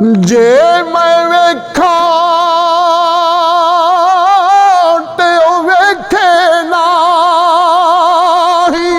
जे मैं वेखा ते ओ वेखे नाही,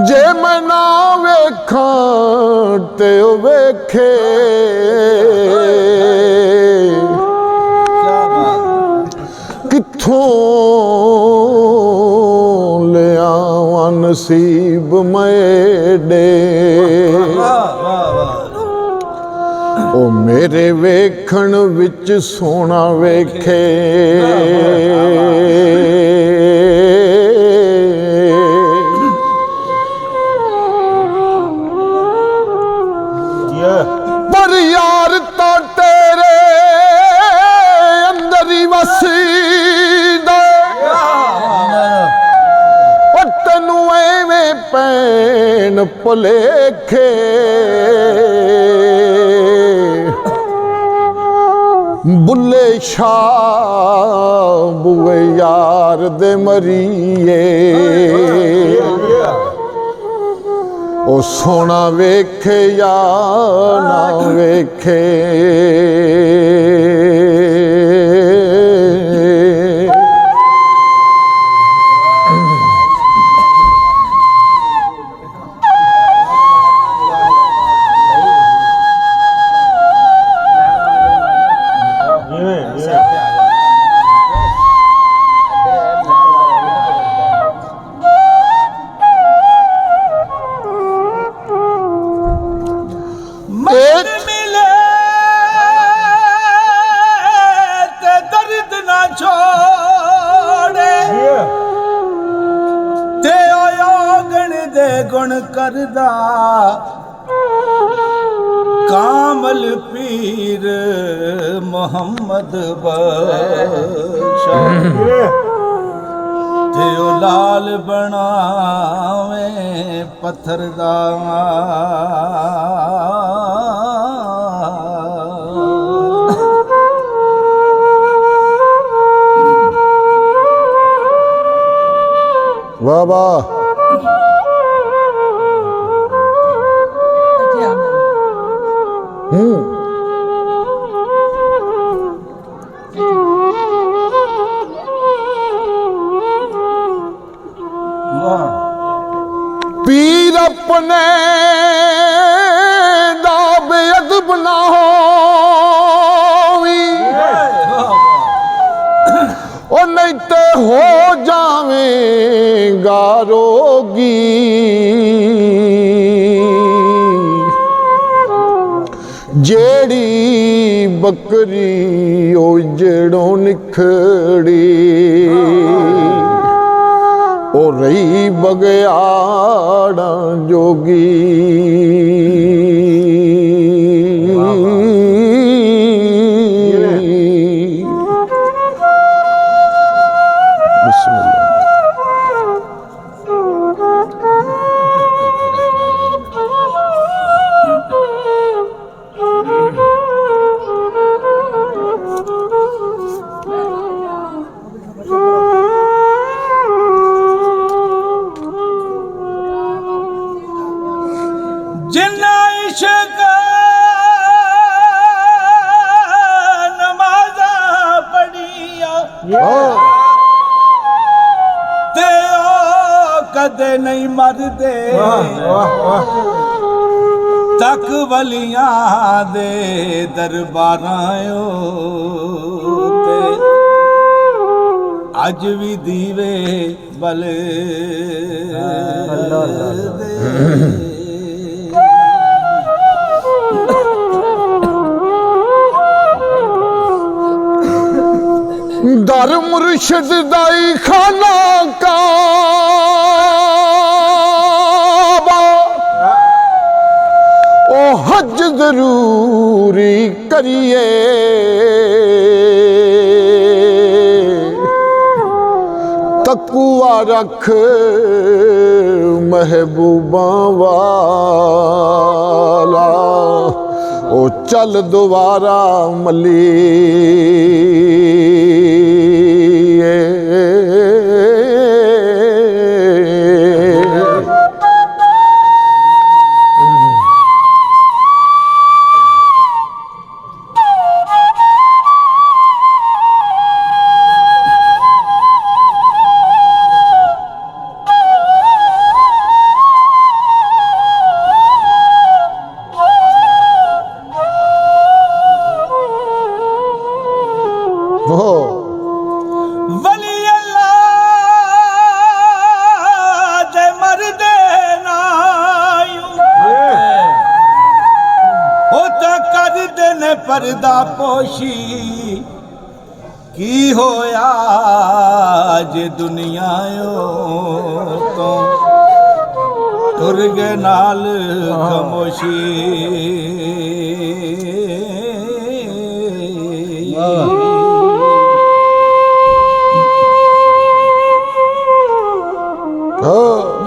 जे मैं ना वेखा ते ओ वेखे, किथों ले आवां नसीब मेरे, ओ मेरे वेखण विच सोना वेखे। पर यार तो तेरे अंदर ही वसीदा, तेनू एवें पैन भुलेखे, बुले शाह बुए यार दे मरीए, ओ सोना वेखे या ना वेखे। गुण करदा कामल पीर मोहम्मद बख्शा, ते ओ लाल बनावे पत्थर दा, वाह वाह। पीर अपने दा बेअदब ना होवी, ओ नहीं ते हो जावेगा रोगी, जेड़ी बकरी ओ जड़ों निखड़ी, ओ रही बगयाड़ा जोगी। जिन्ना इश्क नमाज़ा पढ़िया ते ओ कदे नहीं मरदे, तक वलियां दे दरबारां ते अज भी दीवे बल दर मुर्शिद दाई खाना काबा, ओ हज जरूरी करिए, तकुआ रख महबूबा वाला, ओ चल दोबारा मली। ਹੋ ਵਲੀ ਅੱਲਾ ਦੇ ਮਰਦੇ ਨਾਯੂ ਉਹ ਤਾਂ ਕਰਦੇ ਨੇ ਪਰਦਾ ਪੋਸ਼ੀ ਕੀ ਹੋਇਆ ਜੇ ਦੁਨੀਆਓ ਤੋਂ ਤੁਰ ਗਏ ਨਾਲ ਖਾਮੋਸ਼ੀ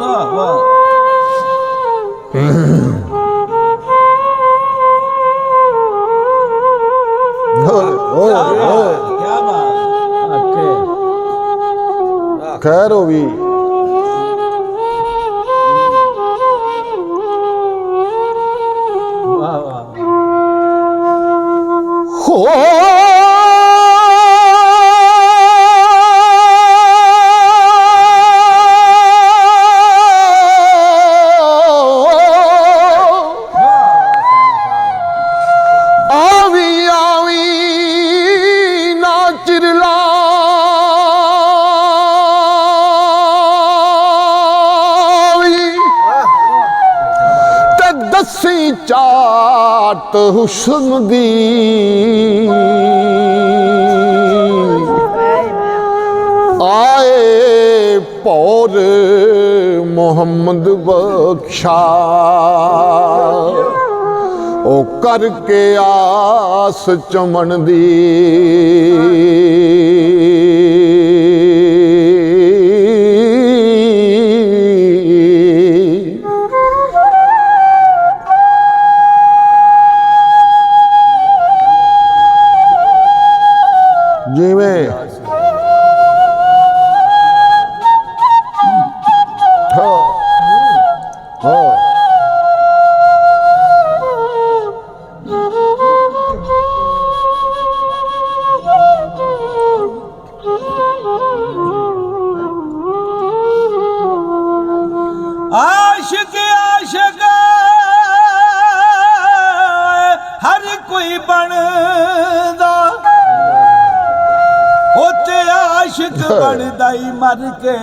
ਵਾਹ ਵਾਹ क्या बात खैर हो भी वाह वाह हो चाट हुस्न दी आए पौर मोहम्मद बख्शा ओ करके आस चमन दी जिमें आशिक आशिक हर कोई बनदा होते आशिक बनदा ही मर के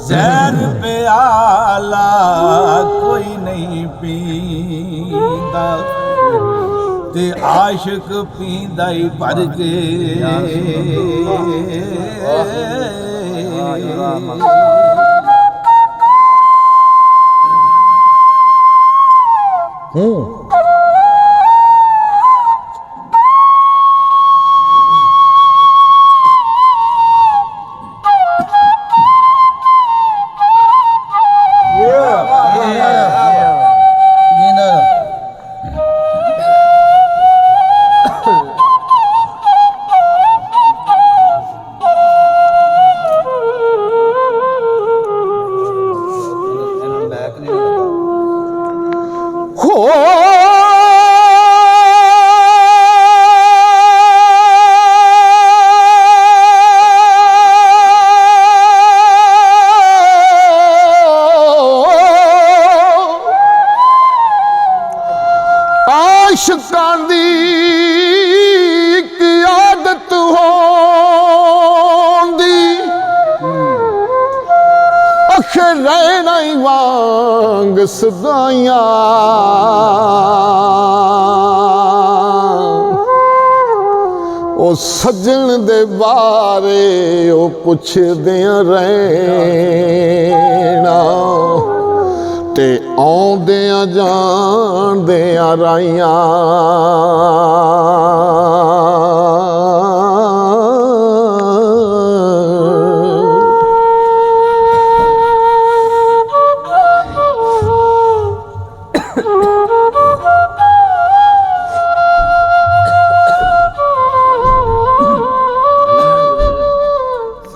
जहर प्याला कोई नहीं पींदा ते आशिक पींदा ही भर के आशिकां दी इक आदत होंदी अखे रहना ही वांग सदाइयां ओ सजन दे बारे ओ पुछदियां रहना ते आउंदियां जांदियां राइयां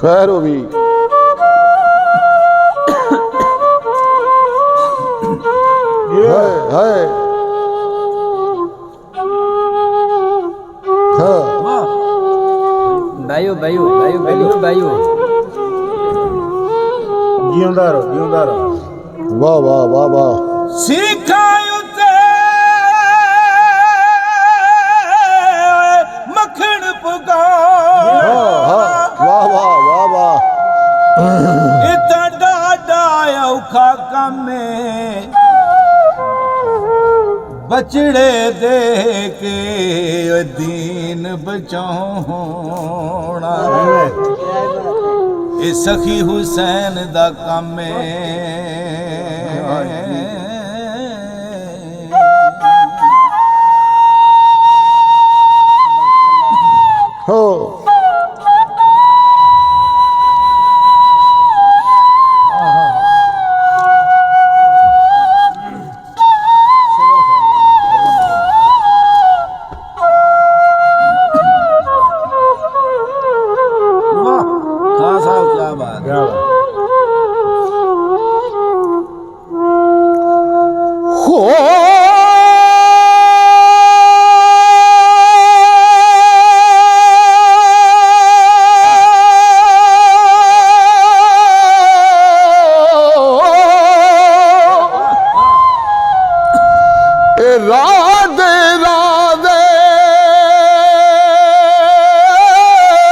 खैर हो भी है bio bio bio bio bio जिंदा रहो वाह वाह वाह वाह सिखायु ते ਬਚੜੇ ਦੇ ਕੇ ਦੀਨ ਬਚਾਉਣਾ ਇਹ ਸਖੀ ਹੁਸੈਨ ਦਾ ਕੰਮ ਏ ਹੋ ਖਾਨ ਸਾਹਿਬ ਕੀ ਬਾਤ ਹੈ ਹੋ ਰਾਧੇ ਰਾਧੇ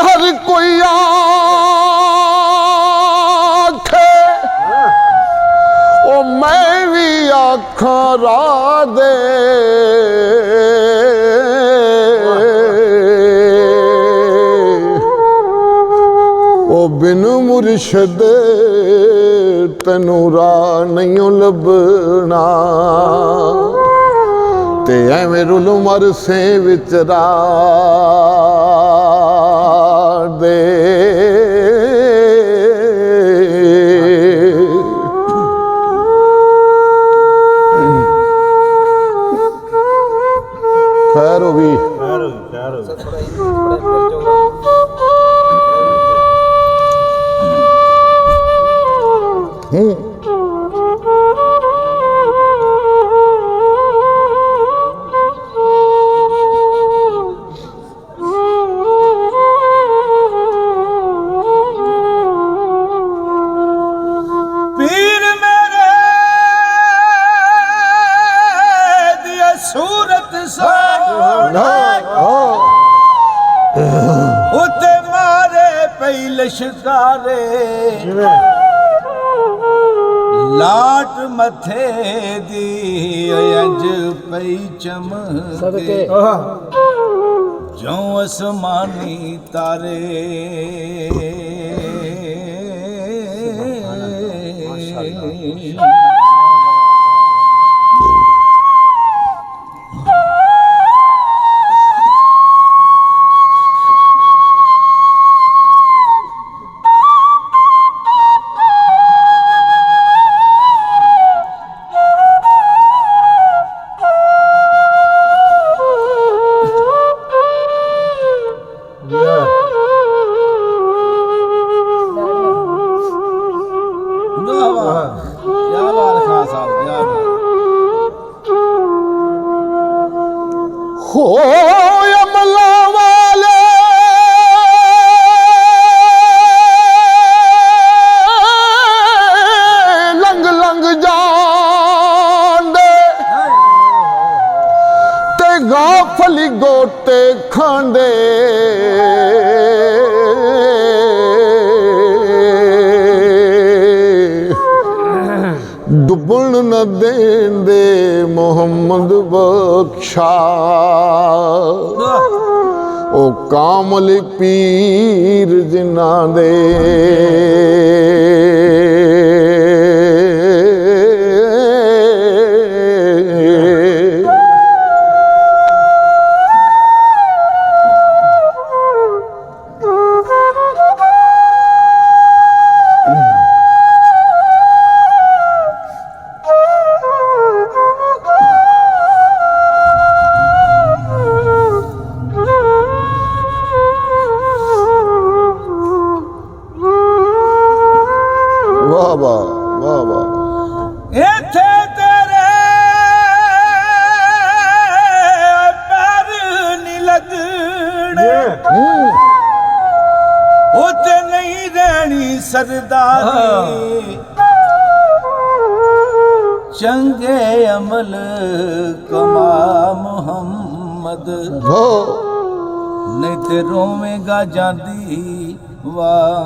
ਹਰ ਕੋਈ ਆਖੇ ਉਹ ਮੈਂ ਵੀ ਆਖਾਂ ਰਾਧੇ ਉਹ ਬਿਨ ਮੁਰਸ਼ਦ ਤੈਨੂੰ ਰਾਹ ਨਹੀਂ ਲੱਭਣਾ ਤੇ ਐਵੇਂ ਰੁਲ ਮਰ ਸੇ ਵਿੱਚ ਰਾਹ ਦੇ ਖੈਰ ਹੋ ਵੀ ਪੀਰ ਮੇਰੇ ਦੀ ਸੂਰਤ ਸੋਹਣਾ ਉਤੇ ਮਾਰੇ ਪਈ ਲਸ਼ਕਾਰੇ ਲਾਟ ਮੱਥੇ ਦੀ ਅੰਜ ਪਈ ਚਮਕੇ ਜੋ ਅਸਮਾਨੀ ਤਾਰੇ क्या बात खान साहब क्या बात ਹੋ ਅਮਲਾ ਵਾਲੇ ਲੰਗ ਲੰਗ ਜਾਂਦੇ ਤੇ ਗਾਫਲੀ ਗੋਤੇ ਖਾਂਦੇ ਡੁੱਬਣ न ਦੇਂਦੇ ਮੁਹੰਮਦ ਬਖਸ਼ਾ ਉਹ ਕਾਮਲ ਪੀਰ ਜਿਨ੍ਹਾਂ ਦੇ ਵਾਹ ਵਾਹ ਵਾਹ ਵਾਹ ਇੱਥੇ ਤੇਰੇ ਪੈਰ ਨਹੀਂ ਲੱਗਣੇ ਉੱਤੇ ਨਹੀਂ ਰਹਿਣੀ ਸਰਦਾਰੀ ਚੰਗੇ ਅਮਲ ਕਮਾ ਮੁਹੰਮਦ ਹੋ ਨਹੀਂ ਤੇ ਰੋਵੇਂਗਾ ਜਾਂਦੀ ਵਾਰੇ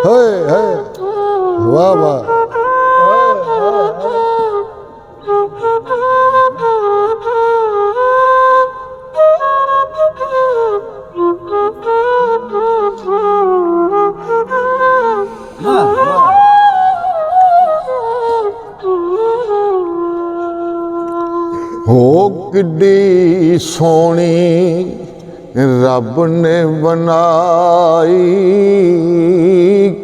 ਹਏ ਹਏ ਵਾਹ ਵਾਹ ਹੋ ਕਿੱਡੀ ਸੋਹਣੀ ਰੱਬ ਨੇ ਬਣਾਈ,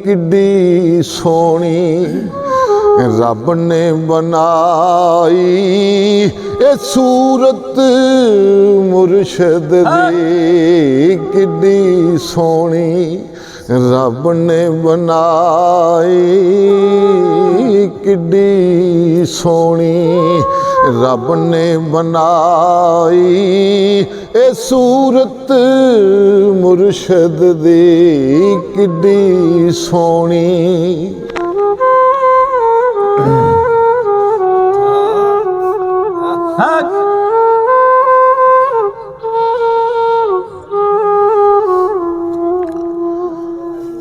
ਕਿੱਡੀ ਸੋਹਣੀ ਰੱਬ ਨੇ ਬਣਾਈ, ਇਹ ਸੂਰਤ ਮੁਰਸ਼ਦ ਦੀ ਕਿੱਡੀ ਸੋਹਣੀ ਰੱਬ ਨੇ ਬਣਾਈ, ਕਿੱਡੀ ਸੋਹਣੀ ਰੱਬ ਨੇ ਬਣਾਈ, ਇਹ ਸੂਰਤ ਮੁਰਸ਼ਦ ਦੀ ਕਿੱਡੀ ਸੋਹਣੀ।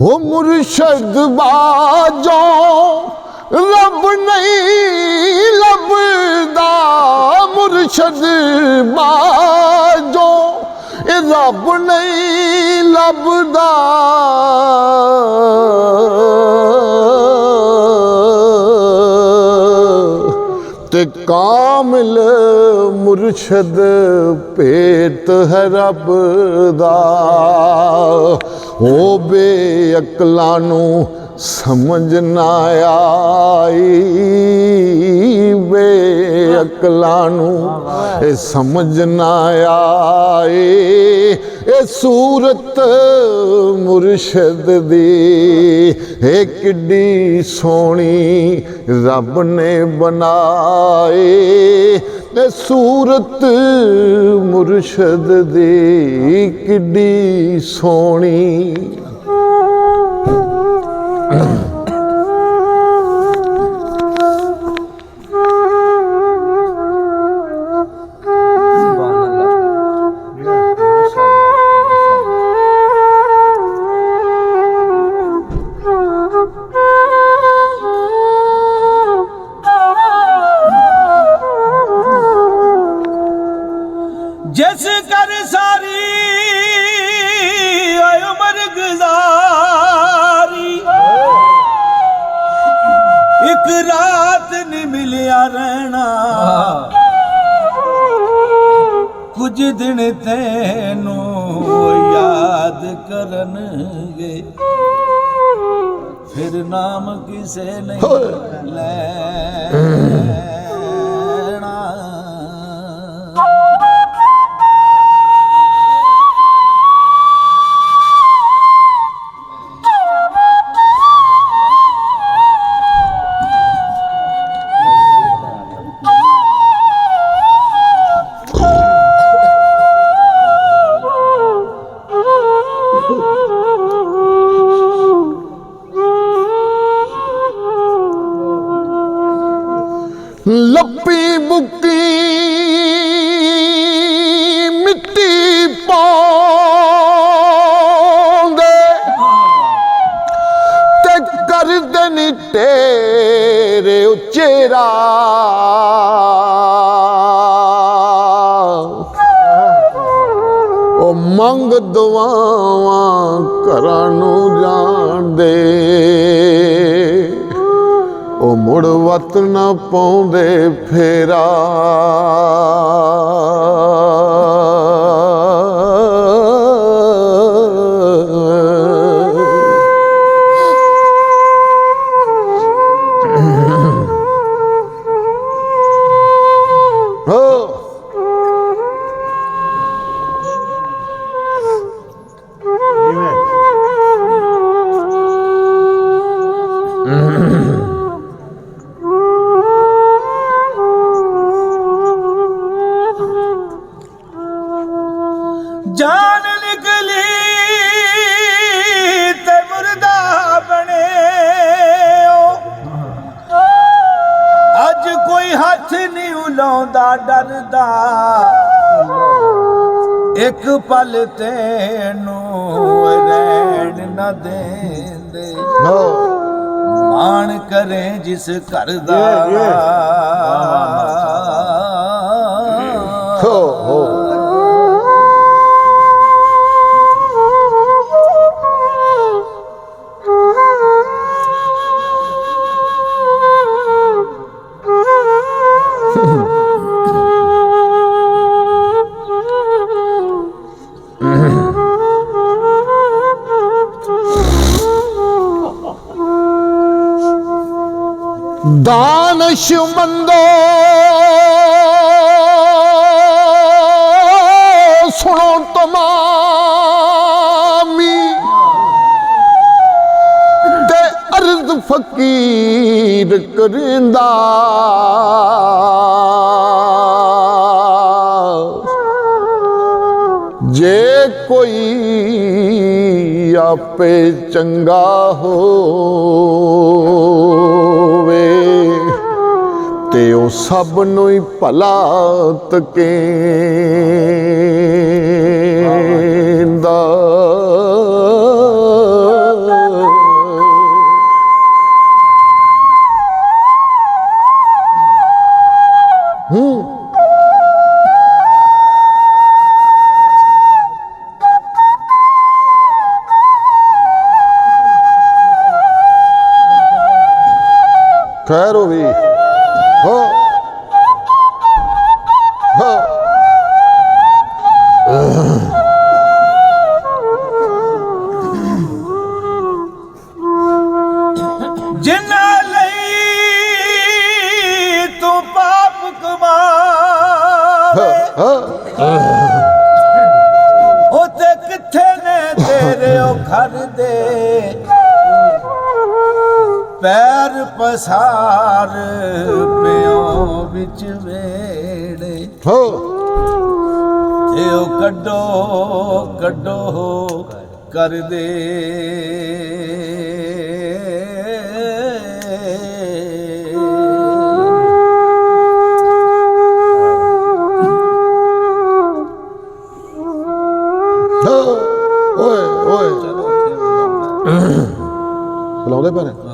ਹੋ ਮੁਰਸ਼ਦ ਬਾਜੋ ਰੱਬ ਨਹੀਂ ਲੱਭਦਾ, ਮੁਰਸ਼ਦ ਬਾਜੋ ਇਹ ਰੱਬ ਨਹੀਂ ਲੱਭਦਾ, ਤੇ ਕਾਮਿਲ ਮੁਰਸ਼ਦ ਭੇਤ ਹੈ ਰੱਬ ਦਾ, ਉਹ ਬੇਅਕਲਾਂ ਨੂੰ ਸਮਝ ਨਾ ਆਈ, ਬੇਅਕਲਾਂ ਨੂੰ ਇਹ ਸਮਝ ਨਾ ਆਈ, ਇਹ ਸੂਰਤ ਮੁਰਸ਼ਦ ਦੀ ਇਹ ਕਿੱਡੀ ਸੋਹਣੀ ਰੱਬ ਨੇ ਬਣਾਈ, ਇਹ ਸੂਰਤ ਮੁਰਸ਼ਦ ਦੀ ਕਿੱਡੀ ਸੋਹਣੀ। जिस कर सारी उम्र गुजारी, एक रात नहीं मिलिया रहना, कुछ दिन तेनू याद करनगे, फिर नाम किसे नहीं लेना। ਲੱਪੀ ਬੁੱਕੀ ਮਿੱਟੀ ਪਾਉਂਦੇ ਤੇ ਕਰਦੇ ਨੀ ਤੇਰੇ ਉਚੇਰਾ, ਉਹ ਮੰਗ ਦੁਆਵਾਂ ਘਰਾਂ ਨੂੰ ਜਾਣਦੇ, ਉਹ ਮੁੜ ਵਤ ਨਾ ਪਾਉਂਦੇ ਫੇਰਾ, जान निकली ते मुर्दा बने, अज कोई हाथ नहीं उलाउंदा डरदा, ਇੱਕ ਪਲ ਤੈਨੂੰ ਰਹਿਣ ਨਾ ਦੇਂਦੇ ਹੋ ਮਾਣ ਕਰੇ ਜਿਸ ਘਰ ਦਾ ਹੋ दानशमंदो सुनो तमामी ते अर्ज फकीर करिंदा जे कोई आपे चंगा होवे ते ओ सब नूं ही भला तकेंदा खैर हो भी हो जिन्ना लई तू पाप कमावे उते किथे ने तेरे ओ घर दे पैर पसार पियो विच वेड़े हो ते ओ कड्डो कड्डो कर दे ओए ओए बुलाਉਂਦੇ ਪਏ ਨੇ